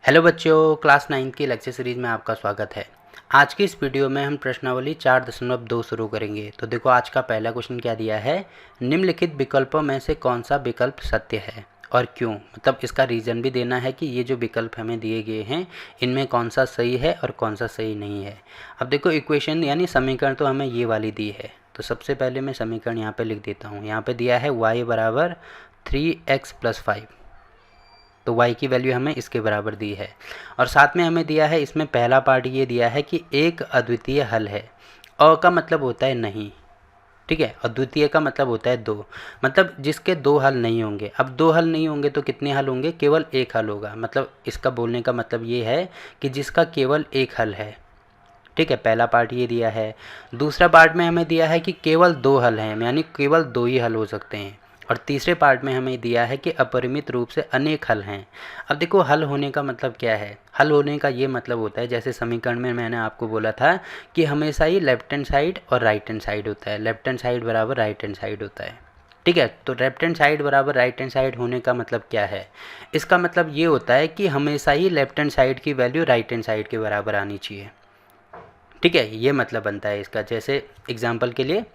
Hello बच्चों, class 9 की lecture series में आपका स्वागत है। आज की इस वीडियो में हम प्रश्नावली 4.2 शुरू करेंगे। तो देखो आज का पहला क्वेश्चन क्या दिया है, निम्नलिखित विकल्पों में से कौन सा विकल्प सत्य है और क्यों। मतलब इसका रीज़न भी देना है कि ये जो विकल्प हमें दिए गए हैं इनमें कौन सा सही है और कौन सा सही नहीं है। अब देखो इक्वेशन यानी समीकरण तो हमें ये वाली दी है, तो सबसे पहले मैं समीकरण यहाँ पर लिख देता हूँ। यहाँ पर दिया है y बराबर 3x + 5, तो y की वैल्यू हमें इसके बराबर दी है। और साथ में हमें दिया है, इसमें पहला पार्ट ये दिया है कि एक अद्वितीय हल है। अ का मतलब होता है नहीं, ठीक है। अद्वितीय का मतलब होता है दो, मतलब जिसके दो हल नहीं होंगे। अब दो हल नहीं होंगे तो कितने हल होंगे, केवल एक हल होगा। मतलब इसका बोलने का मतलब ये है कि जिसका केवल एक हल है, ठीक है। पहला पार्ट ये दिया है। दूसरा पार्ट में हमें दिया है कि केवल दो हल हैं, यानी केवल दो ही हल हो सकते हैं। और तीसरे पार्ट में हमें दिया है कि अपरिमित रूप से अनेक हल हैं। अब देखो हल होने का मतलब क्या है, हल होने का ये मतलब होता है, जैसे समीकरण में मैंने आपको बोला था कि हमेशा ही लेफ्ट हैंड साइड और राइट हैंड साइड होता है। लेफ्ट हैंड साइड बराबर राइट हैंड साइड होता है, ठीक है। तो लेफ्ट हैंड साइड बराबर राइट हैंड साइड होने का मतलब क्या है, इसका मतलब ये होता है कि हमेशा ही लेफ्ट हैंड साइड की वैल्यू राइट हैंड साइड के बराबर आनी चाहिए, ठीक है। ये मतलब बनता है इसका। जैसे एग्जाम्पल के लिए,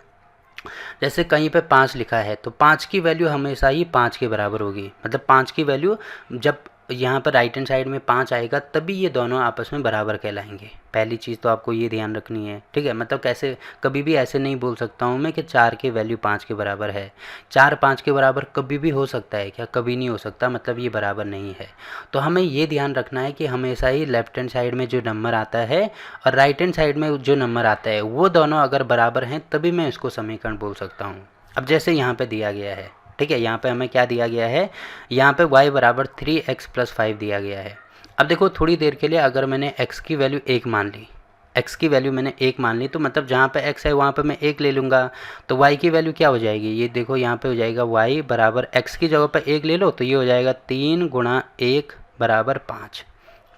जैसे कहीं पे 5 लिखा है तो 5 की वैल्यू हमेशा ही 5 के बराबर होगी। मतलब 5 की वैल्यू जब यहाँ पर राइट हैंड साइड में 5 आएगा तभी ये दोनों आपस में बराबर कहलाएंगे। पहली चीज़ तो आपको ये ध्यान रखनी है, ठीक है। मतलब कैसे, कभी भी ऐसे नहीं बोल सकता हूँ मैं कि 4 की वैल्यू 5 के बराबर है। 4 5 के बराबर कभी भी हो सकता है क्या, कभी नहीं हो सकता, मतलब ये बराबर नहीं है। तो हमें ये ध्यान रखना है कि हमेशा ही लेफ्ट हैंड साइड में जो नंबर आता है और राइट हैंड साइड में जो नंबर आता है वो दोनों अगर बराबर हैं तभी मैं इसको समीकरण बोल सकता हूँ। अब जैसे यहाँ पे दिया गया है, ठीक है, यहाँ पे हमें क्या दिया गया है, यहाँ पे y बराबर 3x + 5 दिया गया है। अब देखो थोड़ी देर के लिए अगर मैंने x की वैल्यू 1 मान ली, x की वैल्यू मैंने 1 मान ली, तो मतलब जहाँ पे x है वहाँ पे मैं 1 ले लूँगा, तो y की वैल्यू क्या हो जाएगी, ये देखो यहाँ पे हो जाएगा y बराबर x की जगह पे 1 ले लो तो ये हो जाएगा 3 × 1 बराबर 5,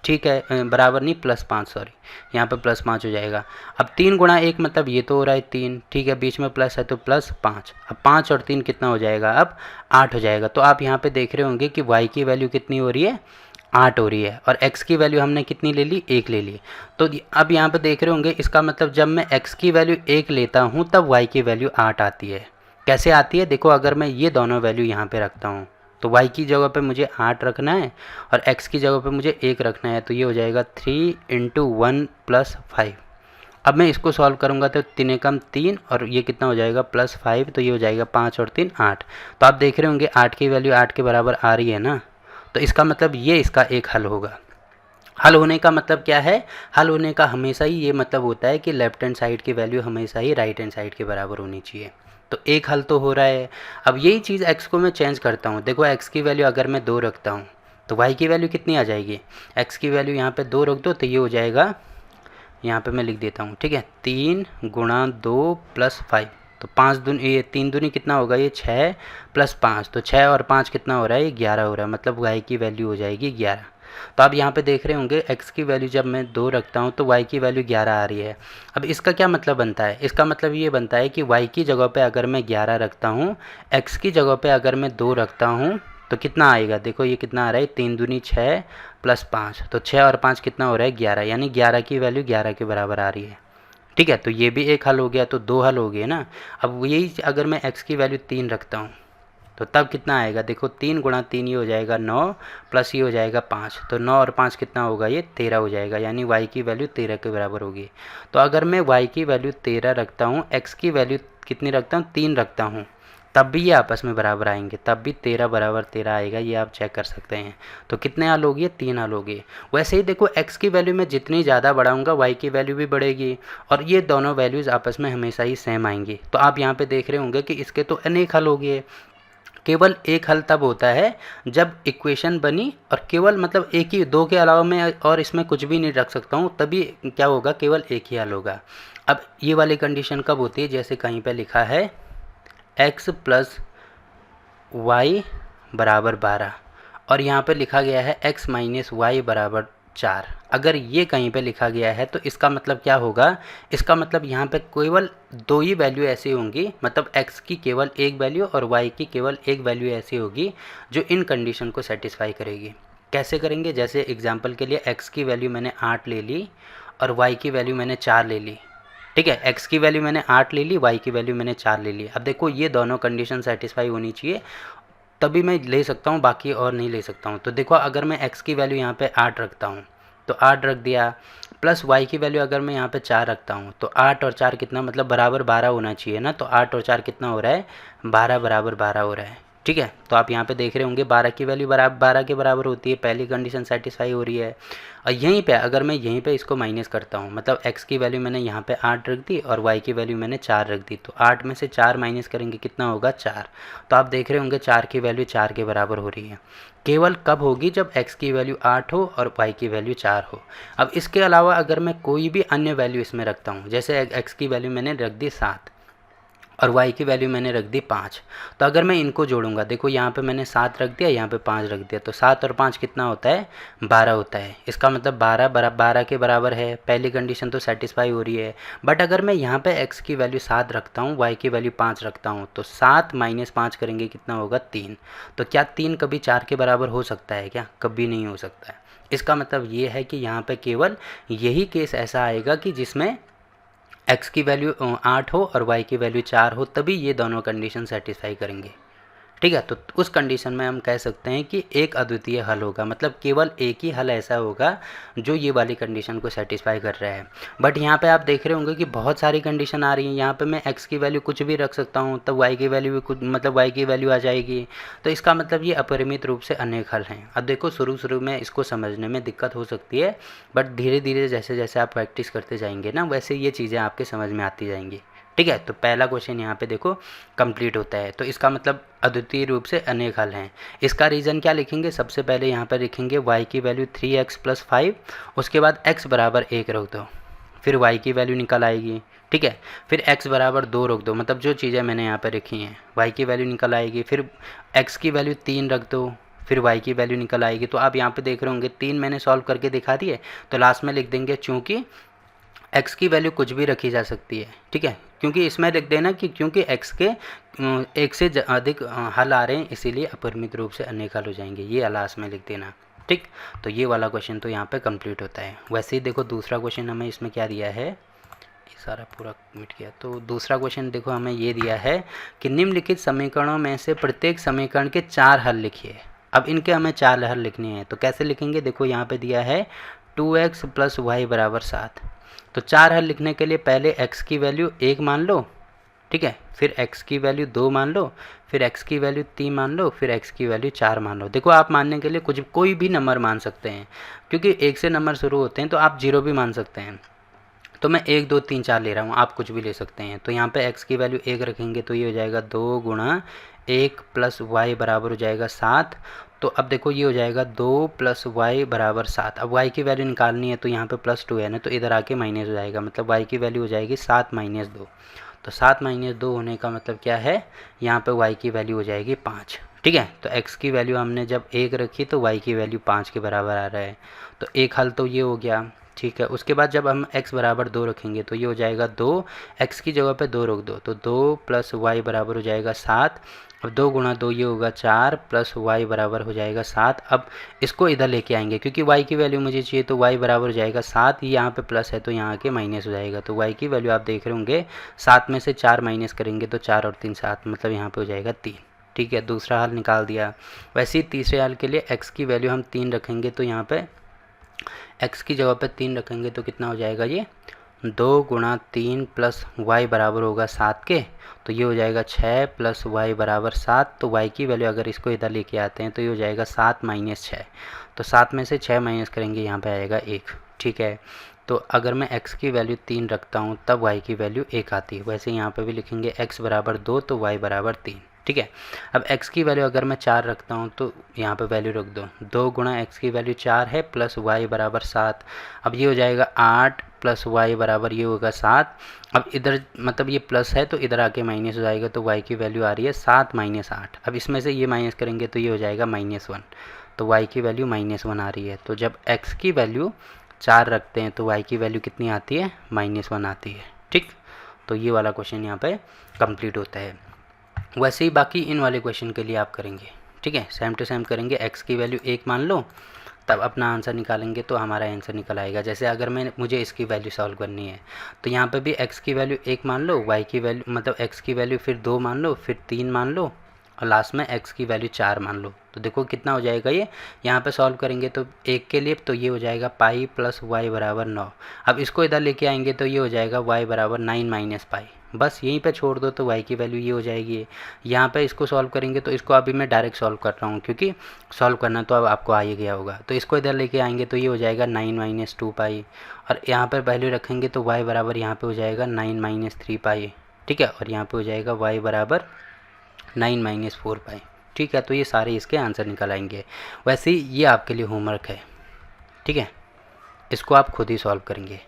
ठीक है। बराबर नहीं +5, सॉरी, यहाँ पे +5 हो जाएगा। अब 3 × 1 मतलब ये तो हो रहा है 3, ठीक है, बीच में प्लस है तो +5। अब 5 और 3 कितना हो जाएगा, अब 8 हो जाएगा। तो आप यहाँ पे देख रहे होंगे कि y की वैल्यू कितनी हो रही है, 8 हो रही है, और x की वैल्यू हमने कितनी ले ली, 1 ले ली। तो अब यहाँ पे देख रहे होंगे, इसका मतलब जब मैं x की वैल्यू 1 लेता हूँ तब y की वैल्यू 8 आती है। कैसे आती है, देखो अगर मैं ये दोनों वैल्यू यहाँ पे रखता हूँ तो y की जगह पे मुझे 8 रखना है और x की जगह पे मुझे 1 रखना है, तो ये हो जाएगा 3 × 1 + 5। अब मैं इसको सॉल्व करूंगा तो 3 एकम 3 और ये कितना हो जाएगा +5, तो ये हो जाएगा 5 और 3 8। तो आप देख रहे होंगे 8 की वैल्यू 8 के बराबर आ रही है ना, तो इसका मतलब ये इसका एक हल होगा। हल होने का मतलब क्या है, हल होने का हमेशा ही ये मतलब होता है कि लेफ्ट हैंड साइड की वैल्यू हमेशा ही राइट हैंड साइड के बराबर होनी चाहिए। तो एक हल तो हो रहा है। अब यही चीज़ x को मैं चेंज करता हूँ, देखो x की वैल्यू अगर मैं 2 रखता हूँ तो y की वैल्यू कितनी आ जाएगी, x की वैल्यू यहाँ पे 2 रख दो तो ये हो जाएगा, यहाँ पे मैं लिख देता हूँ, ठीक है, 3 × 2 + 5, तो 5 दूनी, ये 3 दूनी कितना होगा, ये 6 + 5, तो 6 और 5 कितना हो रहा है, ये 11 हो रहा है। मतलब y की वैल्यू हो जाएगी 11। तो आप यहाँ पे देख रहे होंगे x की वैल्यू जब मैं 2 रखता हूँ तो y की वैल्यू 11 आ रही है। अब इसका क्या मतलब बनता है, इसका मतलब ये बनता है कि y की जगह पे अगर मैं 11 रखता हूँ, x की जगह पे अगर मैं 2 रखता हूँ तो कितना आएगा, देखो ये कितना आ रहा है, 3 दूनी 6 + 5, तो 6 और 5 कितना हो रहा है, 11, यानी 11 की वैल्यू 11 के बराबर आ रही है, ठीक है। तो ये भी एक हल हो गया, तो 2 हल हो गए ना। अब यही अगर मैं x की वैल्यू 3 रखता हूँ तो तब कितना आएगा, देखो 3 × 3 ये हो जाएगा 9 प्लस ये हो जाएगा 5, तो 9 और 5 कितना होगा, ये 13 हो जाएगा, यानी y की वैल्यू 13 के बराबर होगी। तो अगर मैं y की वैल्यू 13 रखता हूँ, x की वैल्यू कितनी रखता हूँ, 3 रखता हूँ, तब भी ये आपस में बराबर आएंगे, तब भी 13 बराबर 13 आएगा, ये आप चेक कर सकते हैं। तो कितने हल हो गए, 3 हल हो गए। वैसे ही देखो x की वैल्यू में जितनी ज़्यादा बढ़ाऊंगा y की वैल्यू भी बढ़ेगी, और ये दोनों वैल्यूज़ आपस में हमेशा ही सेम आएंगी। तो आप यहाँ पे देख रहे होंगे कि इसके तो अनेक हल हो गए। केवल एक हल तब होता है जब इक्वेशन बनी और केवल मतलब एक ही, दो के अलावा मैं और इसमें कुछ भी नहीं रख सकता हूँ, तभी क्या होगा, केवल एक ही हल होगा। अब ये वाली कंडीशन कब होती है, जैसे कहीं पे लिखा है x + y बराबर 12 और यहाँ पे लिखा गया है x - y बराबर 4। अगर ये कहीं पे लिखा गया है तो इसका मतलब क्या होगा, इसका मतलब यहाँ पे केवल दो ही वैल्यू ऐसी होंगी, मतलब x की केवल एक वैल्यू और y की केवल एक वैल्यू ऐसी होगी जो इन कंडीशन को सेटिस्फाई करेगी, कैसे करेंगे, जैसे एग्जांपल के लिए x की वैल्यू मैंने 8 ले ली और y की वैल्यू मैंने 4 ले ली, ठीक है। x की वैल्यू मैंने 8 ले ली, y की वैल्यू मैंने 4 ले ली। अब देखो ये दोनों कंडीशन सेटिस्फाई होनी चाहिए तभी मैं ले सकता हूँ, बाकी और नहीं ले सकता हूँ। तो देखो अगर मैं x की वैल्यू यहाँ पे 8 रखता हूँ तो 8 रख दिया, प्लस y की वैल्यू अगर मैं यहाँ पे 4 रखता हूँ तो 8 और 4 कितना, मतलब बराबर 12 होना चाहिए ना। तो 8 और 4 कितना हो रहा है, 12 बराबर 12 हो रहा है, ठीक है। तो आप यहाँ पे देख रहे होंगे 12 की वैल्यू बराबर 12 के बराबर होती है, पहली कंडीशन सेटिस्फाई हो रही है। और यहीं पे अगर मैं यहीं पे इसको माइनस करता हूँ, मतलब x की वैल्यू मैंने यहाँ पे 8 रख दी और y की वैल्यू मैंने 4 रख दी, तो 8 में से 4 माइनस करेंगे कितना होगा, 4। तो आप देख रहे होंगे 4 की वैल्यू 4 के बराबर हो रही है। केवल कब होगी, जब x की वैल्यू 8 हो और y की वैल्यू 4 हो। अब इसके अलावा अगर मैं कोई भी अन्य वैल्यू इसमें रखता हूँ, जैसे x की वैल्यू मैंने रख दी 7 और y की वैल्यू मैंने रख दी 5, तो अगर मैं इनको जोड़ूंगा, देखो यहाँ पे मैंने 7 रख दिया, यहाँ पे 5 रख दिया, तो 7 और 5 कितना होता है, 12 होता है। इसका मतलब 12 के बराबर है, पहली कंडीशन तो सेटिस्फाई हो रही है। बट अगर मैं यहाँ पे x की वैल्यू 7 रखता हूँ, y की वैल्यू 5 रखता हूँ, तो 7 माइनस 5 करेंगे कितना होगा, 3। तो क्या 3 कभी 4 के बराबर हो सकता है क्या, कभी नहीं हो सकता है। इसका मतलब ये है कि यहाँ पे केवल यही केस ऐसा आएगा कि जिसमें x की वैल्यू 8 हो और y की वैल्यू 4 हो, तभी ये दोनों कंडीशन सेटिस्फाई करेंगे, ठीक है। तो उस कंडीशन में हम कह सकते हैं कि एक अद्वितीय हल होगा, मतलब केवल एक ही हल ऐसा होगा जो ये वाली कंडीशन को सेटिस्फाई कर रहा है। बट यहाँ पे आप देख रहे होंगे कि बहुत सारी कंडीशन आ रही हैं। यहाँ पे मैं x की वैल्यू कुछ भी रख सकता हूँ, तब y की वैल्यू भी कुछ, मतलब y की वैल्यू आ जाएगी। तो इसका मतलब ये अपरिमित रूप से अनेक हल हैं। अब देखो शुरू में इसको समझने में दिक्कत हो सकती है, बट धीरे धीरे जैसे जैसे आप प्रैक्टिस करते जाएंगे ना, वैसे ये चीज़ें आपके समझ में आती जाएंगी, ठीक है। तो पहला क्वेश्चन यहाँ पे देखो कंप्लीट होता है। तो इसका मतलब अद्वितीय रूप से अनेक हल हैं। इसका रीज़न क्या लिखेंगे, सबसे पहले यहाँ पर लिखेंगे y की वैल्यू 3x + 5, उसके बाद x बराबर 1 रख दो, फिर y की वैल्यू निकल आएगी, ठीक है। फिर x बराबर 2 रख दो, मतलब जो चीज़ें मैंने यहाँ पर लिखी हैं, y की वैल्यू निकल आएगी। फिर x की वैल्यू 3 रख दो, फिर y की वैल्यू निकल आएगी। तो आप यहाँ पे देख रहे होंगे 3 मैंने सॉल्व करके दिखा दिए, तो लास्ट में लिख देंगे चूँकि x की वैल्यू कुछ भी रखी जा सकती है, ठीक है। क्योंकि इसमें लिख देना कि क्योंकि x के एक से अधिक हल आ रहे हैं, इसीलिए अपरिमित रूप से अनेक हल हो जाएंगे, ये लास्ट में लिख देना, ठीक। तो ये वाला क्वेश्चन तो यहाँ पे कंप्लीट होता है। वैसे ही देखो दूसरा क्वेश्चन हमें इसमें क्या दिया है, ये सारा पूरा मिट गया। तो दूसरा क्वेश्चन देखो हमें ये दिया है कि निम्नलिखित समीकरणों में से प्रत्येक समीकरण के 4 हल लिखिए। अब इनके हमें 4 हल लिखने हैं, तो कैसे लिखेंगे, देखो यहाँ पे दिया है 2x + y = 7। तो 4 हल लिखने के लिए पहले x की वैल्यू 1 मान लो, ठीक है, फिर x की वैल्यू 2 मान लो, फिर x की वैल्यू 3 मान लो, फिर x की वैल्यू 4 मान लो। देखो आप मानने के लिए कोई भी नंबर मान सकते हैं, क्योंकि 1 से नंबर शुरू होते हैं, तो आप 0 भी मान सकते हैं। तो मैं 1 2 3 4 ले रहा हूँ, आप कुछ भी ले सकते हैं। तो यहाँ पे x की वैल्यू 1 रखेंगे तो ये हो जाएगा 2 × 1 + y बराबर हो जाएगा 7। तो अब देखो ये हो जाएगा 2 + y = 7। अब y की वैल्यू निकालनी है, तो यहाँ पे +2 है ना, तो इधर आके माइनस हो जाएगा, मतलब y की वैल्यू हो जाएगी 7 - 2। तो 7 - 2 होने का मतलब क्या है, यहाँ पे y की वैल्यू हो जाएगी 5, ठीक है। तो x की वैल्यू हमने जब 1 रखी तो y की वैल्यू 5 के बराबर आ रहा है। तो एक हल तो ये हो गया, ठीक है। उसके बाद जब हम x बराबर 2 रखेंगे तो ये हो जाएगा 2, x की जगह पे 2 रख दो, तो 2 + y बराबर हो जाएगा 7। अब 2 × 2 ये होगा 4, + y बराबर हो जाएगा 7। अब इसको इधर लेके आएंगे, क्योंकि y की वैल्यू मुझे चाहिए, तो y बराबर हो जाएगा 7। ये यहाँ पे प्लस है तो यहाँ आके माइनस हो जाएगा। तो y की वैल्यू आप देख रहे होंगे 7 में से 4 माइनस करेंगे तो 4 और 3 7, मतलब यहाँ पे हो जाएगा 3, ठीक है। दूसरा हल निकाल दिया। वैसे ही तीसरे हल के लिए x की वैल्यू हम 3 रखेंगे, तो यहाँ पे x की जगह पे 3 रखेंगे तो कितना हो जाएगा, ये 2 × 3 + y बराबर होगा 7 के, तो ये हो जाएगा 6 + y = 7। तो y की वैल्यू अगर इसको इधर लेके आते हैं तो ये हो जाएगा 7 - 6। तो 7 में से 6 माइनस करेंगे, यहाँ पे आएगा 1, ठीक है। तो अगर मैं x की वैल्यू 3 रखता हूँ तब y की वैल्यू 1 आती है। वैसे यहाँ पे भी लिखेंगे x = 2 तो y = 3, ठीक है। अब x की वैल्यू अगर मैं 4 रखता हूँ तो यहाँ पे वैल्यू रख दो, 2 × x की वैल्यू 4 है + y = 7। अब ये हो जाएगा 8 + y बराबर ये होगा 7। अब इधर मतलब ये प्लस है तो इधर आके माइनस हो जाएगा, तो y की वैल्यू आ रही है 7 - 8। अब इसमें से ये माइनस करेंगे तो ये हो जाएगा -1, तो y की वैल्यू -1 आ रही है। तो जब x की वैल्यू 4 रखते हैं तो y की वैल्यू कितनी आती है, -1 आती है, ठीक। तो ये वाला क्वेश्चन यहाँ पे कंप्लीट होता है। वैसे ही बाकी इन वाले क्वेश्चन के लिए आप करेंगे, ठीक है, सेम टू सेम करेंगे। x की वैल्यू 1 मान लो, तब अपना आंसर निकालेंगे तो हमारा आंसर निकल आएगा। जैसे अगर मुझे इसकी वैल्यू सॉल्व करनी है तो यहाँ पे भी x की वैल्यू 1 मान लो, y की वैल्यू मतलब x की वैल्यू फिर 2 मान लो, फिर 3 मान लो और लास्ट में x की वैल्यू 4 मान लो। तो देखो कितना हो जाएगा ये, यहाँ पे सॉल्व करेंगे तो 1 के लिए तो ये हो जाएगा पाई प्लस y बराबर 9। अब इसको इधर लेके आएंगे तो ये हो जाएगा y बराबर 9 माइनस पाई। बस यहीं पे छोड़ दो तो y की वैल्यू ये हो जाएगी। यहाँ पे इसको सॉल्व करेंगे तो इसको अभी मैं डायरेक्ट सॉल्व कर रहा हूँ क्योंकि सॉल्व करना तो अब आपको आ ही गया होगा। तो इसको इधर लेके आएंगे तो ये हो जाएगा 9 माइनस 2 पाई और यहाँ पर वैल्यू रखेंगे तो y बराबर यहाँ पे हो जाएगा 9 माइनस 3 पाई। ठीक है, और यहाँ पे हो जाएगा y बराबर 9 माइनस 4 पाई। ठीक है, तो ये सारे इसके आंसर निकल आएंगे। वैसे ही ये आपके लिए होमवर्क है, ठीक है, इसको आप खुद ही सॉल्व करेंगे।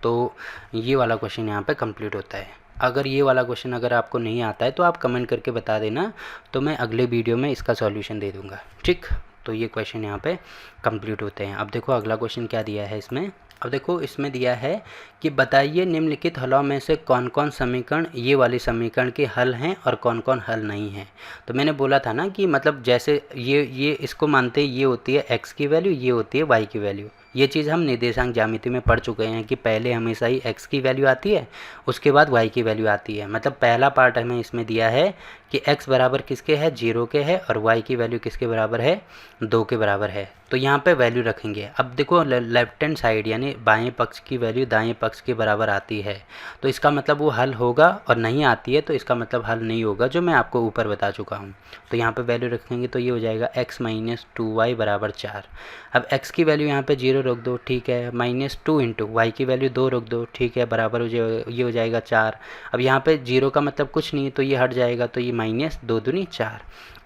तो ये वाला क्वेश्चन यहाँ पे कंप्लीट होता है। अगर ये वाला क्वेश्चन अगर आपको नहीं आता है तो आप कमेंट करके बता देना, तो मैं अगले वीडियो में इसका सॉल्यूशन दे दूँगा। ठीक, तो ये क्वेश्चन यहाँ पे कंप्लीट होते हैं। अब देखो अगला क्वेश्चन क्या दिया है इसमें। अब देखो इसमें दिया है कि बताइए निम्नलिखित हलों में से कौन कौन समीकरण ये वाले समीकरण के हल हैं और कौन कौन हल नहीं हैं। तो मैंने बोला था ना कि मतलब जैसे ये इसको मानते हैं ये होती है x की वैल्यू, ये होती है y की वैल्यू। ये चीज़ हम निर्देशांक ज्यामिति में पढ़ चुके हैं कि पहले हमेशा ही x की वैल्यू आती है, उसके बाद y की वैल्यू आती है। मतलब पहला पार्ट हमें इसमें दिया है कि x बराबर किसके है, 0 के है, और y की वैल्यू किसके बराबर है, 2 के बराबर है। तो यहाँ पे वैल्यू रखेंगे। अब देखो लेफ्ट हैंड साइड यानी बाएं पक्ष की वैल्यू दाएं पक्ष के बराबर आती है तो इसका मतलब वो हल होगा, और नहीं आती है तो इसका मतलब हल नहीं होगा, जो मैं आपको ऊपर बता चुका हूँ। तो यहाँ पे वैल्यू रखेंगे तो ये हो जाएगा x माइनस 2y बराबर 4। अब x की वैल्यू यहाँ पे 0 रख दो, ठीक है, माइनस 2 इंटू वाई की वैल्यू 2 रख दो, ठीक है, बराबर ये हो जाएगा 4। अब यहाँ पे 0 का मतलब कुछ नहीं है तो ये हट जाएगा, तो ये माइनस 2 दूनी 4।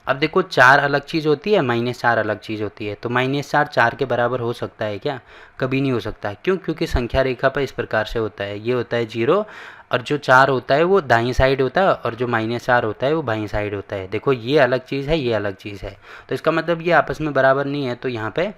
अब देखो 4 अलग चीज़ होती है, माइनस 4 अलग चीज़ होती है। तो माइनस 4 के बराबर हो सकता है क्या? कभी नहीं हो सकता। क्यों? क्योंकि संख्या रेखा पर इस प्रकार से होता है, ये होता है 0 और जो 4 होता है वो दाईं साइड होता है और जो माइनस 4 होता है वो बाईं साइड होता है। देखो ये अलग चीज़ है, ये अलग चीज़ है, तो इसका मतलब ये आपस में बराबर नहीं है। तो यहाँ पे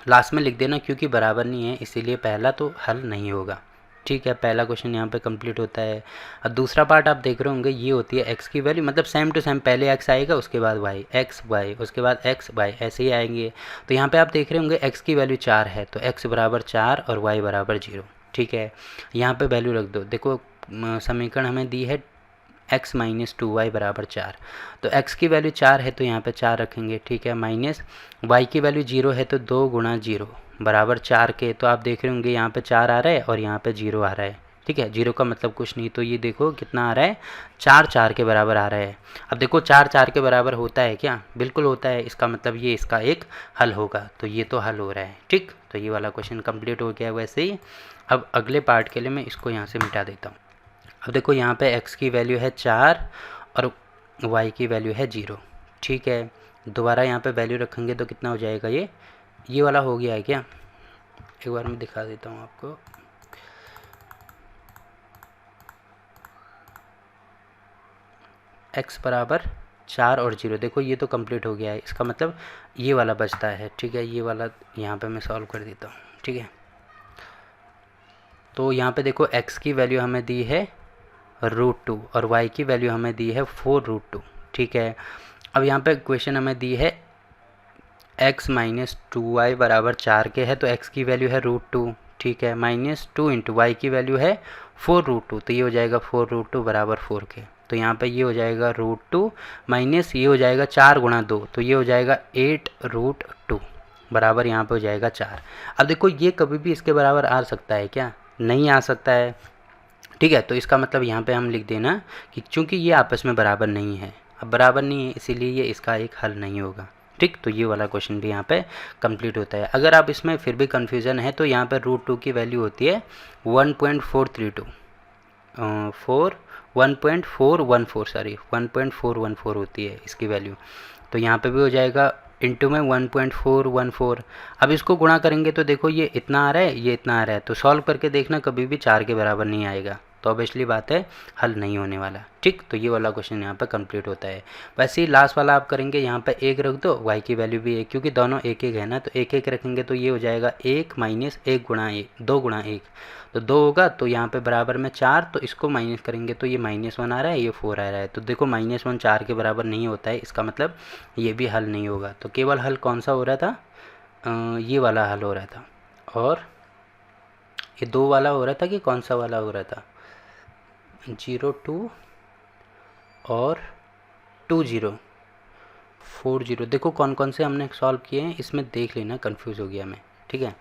लास्ट में लिख देना, क्योंकि बराबर नहीं है इसीलिए पहला तो हल नहीं होगा। ठीक है, पहला क्वेश्चन यहाँ पे कंप्लीट होता है। अब दूसरा पार्ट आप देख रहे होंगे, ये होती है x की वैल्यू, मतलब सेम टू सेम, पहले x आएगा उसके बाद y, x y उसके बाद x y, ऐसे ही आएंगे। तो यहाँ पे आप देख रहे होंगे x की वैल्यू 4 है तो x बराबर 4 और y बराबर 0। ठीक है, यहाँ पे वैल्यू रख दो। देखो समीकरण हमें दी है x माइनस 2y बराबर 4, तो x की वैल्यू 4 है तो यहाँ पे 4 रखेंगे, ठीक है, माइनस y की वैल्यू 0 है तो 2 गुणा 0 बराबर 4 के। तो आप देख रहे होंगे यहाँ पे 4 आ रहा है और यहाँ पे 0 आ रहा है। ठीक है, 0 का मतलब कुछ नहीं, तो ये देखो कितना आ रहा है, 4 के बराबर आ रहा है। अब देखो 4 के बराबर होता है क्या? बिल्कुल होता है, इसका मतलब ये इसका एक हल होगा, तो ये तो हल हो रहा है। ठीक, तो ये वाला क्वेश्चन कंप्लीट हो गया। वैसे ही अब अगले पार्ट के लिए मैं इसको यहाँ से मिटा देता हूँ। अब देखो यहाँ पे x की वैल्यू है 4 और y की वैल्यू है 0। ठीक है, दोबारा यहाँ पे वैल्यू रखेंगे तो कितना हो जाएगा, ये वाला हो गया है क्या? एक बार मैं दिखा देता हूँ आपको। x बराबर 4 और 0, देखो ये तो कंप्लीट हो गया है, इसका मतलब ये वाला बचता है। ठीक है, ये वाला यहाँ पे मैं सॉल्व कर देता हूँ। ठीक है, तो यहाँ पे देखो x की वैल्यू हमें दी है √2 और y की वैल्यू हमें दी है 4√2। ठीक है, अब यहाँ पे क्वेश्चन हमें दी है x माइनस 2y बराबर 4 के है तो x की वैल्यू है √2। ठीक है, माइनस 2 इंटू वाई की वैल्यू है 4√2, तो ये हो जाएगा 4√2 बराबर 4 के। तो यहाँ पे ये हो जाएगा √2 माइनस ये हो जाएगा 4 गुणा 2, तो ये हो जाएगा 8√2 बराबर यहाँ पे हो जाएगा 4। अब देखो ये कभी भी इसके बराबर आ सकता है क्या? नहीं आ सकता है। ठीक है, तो इसका मतलब यहाँ पे हम लिख देना कि चूंकि ये आपस में बराबर नहीं है, अब बराबर नहीं है इसीलिए ये इसका एक हल नहीं होगा। ठीक, तो ये वाला क्वेश्चन भी यहाँ पे कंप्लीट होता है। अगर आप इसमें फिर भी कन्फ्यूज़न है तो यहाँ पे √2 की वैल्यू होती है 1.432 1.414 होती है इसकी वैल्यू। तो यहाँ पे भी हो जाएगा इंटू में 1.414। अब इसको गुणा करेंगे तो देखो ये इतना आ रहा है, ये इतना आ रहा है, तो सॉल्व करके देखना कभी भी 4 के बराबर नहीं आएगा, तो ऑब्वियसली बात है हल नहीं होने वाला। ठीक, तो ये वाला क्वेश्चन यहाँ पे कंप्लीट होता है। वैसे ही लास्ट वाला आप करेंगे, यहाँ पे 1 रख दो, y की वैल्यू भी 1, क्योंकि दोनों 1 1 है ना, तो 1 1 रखेंगे तो ये हो जाएगा 1 माइनस 1 गुणा 1, 2 गुणा 1, तो 2 होगा, तो यहाँ पे बराबर में 4, तो इसको माइनस करेंगे तो ये -1 आ रहा है, ये 4 आ रहा है। तो देखो -1 4 के बराबर नहीं होता है, इसका मतलब ये भी हल नहीं होगा। तो केवल हल कौन सा हो रहा था? ये वाला हल हो रहा था, और ये 2 वाला हो रहा था कि कौन सा वाला हो रहा था, 02 और 20 40। देखो कौन कौन से हमने सॉल्व किए हैं इसमें देख लेना, कंफ्यूज हो गया मैं, ठीक है।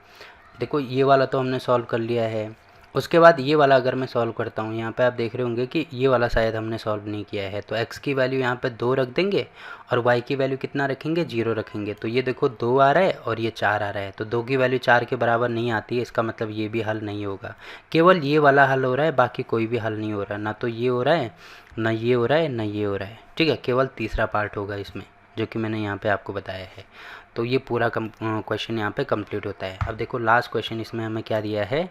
देखो ये वाला तो हमने सॉल्व कर लिया है। उसके बाद ये वाला अगर मैं सॉल्व करता हूँ, यहाँ पे आप देख रहे होंगे कि ये वाला शायद हमने सॉल्व नहीं किया है, तो x की वैल्यू यहाँ पे 2 रख देंगे और y की वैल्यू कितना रखेंगे, 0 रखेंगे। तो ये देखो 2 आ रहा है और ये 4 आ रहा है, तो 2 की वैल्यू 4 के बराबर नहीं आती है, इसका मतलब ये भी हल नहीं होगा। केवल ये वाला हल हो रहा है, बाकी कोई भी हल नहीं हो रहा, ना तो ये हो रहा है, ना ये हो रहा है, ना ये हो रहा है, ठीक है। केवल तीसरा पार्ट होगा इसमें, जो कि मैंने यहाँ पे आपको बताया है। तो ये पूरा क्वेश्चन यहाँ पे कंप्लीट होता है। अब देखो लास्ट क्वेश्चन इसमें हमें क्या दिया है,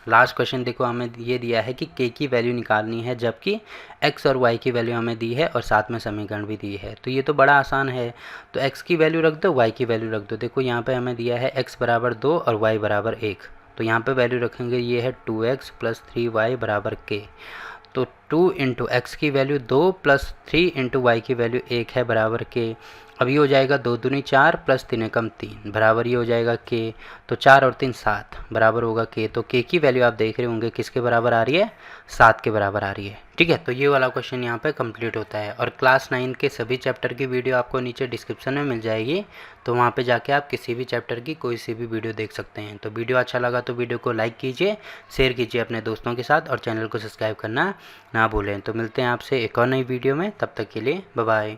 लास्ट क्वेश्चन देखो हमें ये दिया है कि k की वैल्यू निकालनी है, जबकि x और y की वैल्यू हमें दी है और साथ में समीकरण भी दी है। तो ये तो बड़ा आसान है, तो x की वैल्यू रख दो, y की वैल्यू रख दो। देखो यहाँ पे हमें दिया है x बराबर 2 और y बराबर 1, तो यहाँ पे वैल्यू रखेंगे, ये है 2x प्लस 3y बराबर k। तो 2 इंटू एक्स की वैल्यू 2 प्लस 3 इंटू वाई की वैल्यू 1 है बराबर के। अब ये हो जाएगा 2 दूनी 4 प्लस 3 एकम 3 बराबर ये हो जाएगा के। तो 4 और 3 7 बराबर होगा के। तो के की वैल्यू आप देख रहे होंगे किसके बराबर आ रही है, 7 के बराबर आ रही है, ठीक है। तो ये वाला क्वेश्चन यहाँ पे कंप्लीट होता है। और क्लास 9 के सभी चैप्टर की वीडियो आपको नीचे डिस्क्रिप्शन में मिल जाएगी, तो वहाँ पे जाके आप किसी भी चैप्टर की कोई सी भी वीडियो देख सकते हैं। तो वीडियो अच्छा लगा तो वीडियो को लाइक कीजिए, शेयर कीजिए अपने दोस्तों के साथ और चैनल को सब्सक्राइब करना ना भूलें। तो मिलते हैं आपसे एक और नई वीडियो में, तब तक के लिए बाय बाय।